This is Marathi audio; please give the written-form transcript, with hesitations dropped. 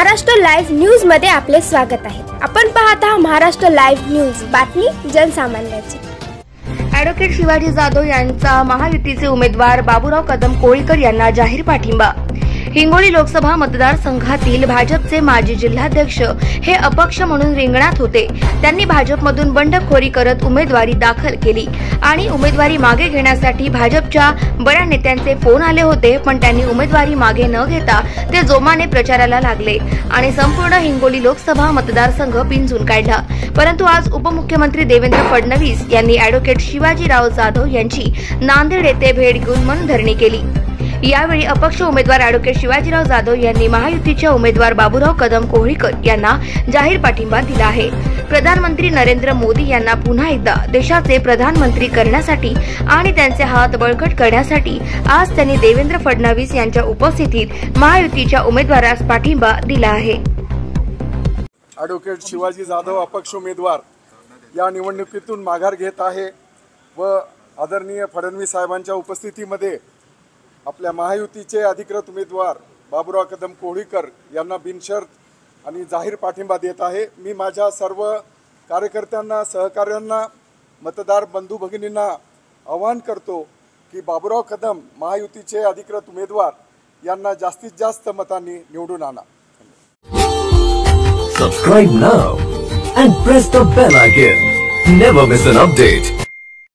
महाराष्ट्र लाईव्ह न्यूज मध्ये आपले स्वागत आहे। आपण पाहत आहात महाराष्ट्र लाईव्ह न्यूज, बातमी जनसामान्याची। ॲडव्होकेट शिवाजी जाधव यांचा महायुतीचे उमेदवार बाबूराव कदम कोळीकर यांना जाहीर पाठिंबा। हिंगोली लोकसभा मतदारसंघातील भाजपचे माजी जिल्हाध्यक्ष हे अपक्ष म्हणून रिंगणात होते। त्यांनी भाजपमधून बंडखोरी करत उमेदवारी दाखल केली आणि उमेदवारी मागे घेण्यासाठी भाजपच्या बड्या नेत्यांचे फोन आले होते, पण त्यांनी उमेदवारी मागे न घेता ते जोमाने प्रचाराला लागले आणि संपूर्ण हिंगोली लोकसभा मतदारसंघ पिंजून काढला। परंतु आज उपमुख्यमंत्री देवेंद्र फडणवीस यांनी ॲडव्होकेट शिवाजीराव जाधव यांची नांदेड येथे भेट घेऊन मनधरणी केली। यावेळी अपक्ष उमेदवार ॲडव्होकेट शिवाजीराव जाधव यांनी महायुतीच्या उमेदवार बाबूराव कदम कोळीकर यांना जाहीर पाठिंबा दिला आहे। प्रधानमंत्री नरेंद्र मोदी यांना पुन्हा एकदा देशाचे प्रधानमंत्री करण्यासाठी आणि त्यांचे हात बळकट करण्यासाठी आज त्यांनी देवेंद्र फडणवीस यांच्या उपस्थितीत महायुतीच्या उमेदवारास पाठिंबा दिला आहे। ॲडव्होकेट शिवाजी जाधव अपक्ष उमेदवार या निवडणुकीतून माघार घेत आहे व आदरणीय फडणवीस साहेबांच्या उपस्थितीमध्ये आपल्या महायुतीचे अधिकृत उमेदवार बाबूराव कदम कोळीकर यांना बिनशर्त आणि जाहीर पाठिंबा देत आहे। मी माझ्या सर्व कार्यकर्त्यांना, सहकार्यांना, मतदार बंधू भगिनींना आवाहन करतो की बाबूराव कदम महायुतीचे अधिकृत उमेदवार यांना जास्तीत जास्त मतांनी निवडून आणा। Subscribe now and press the bell icon. Never miss an update.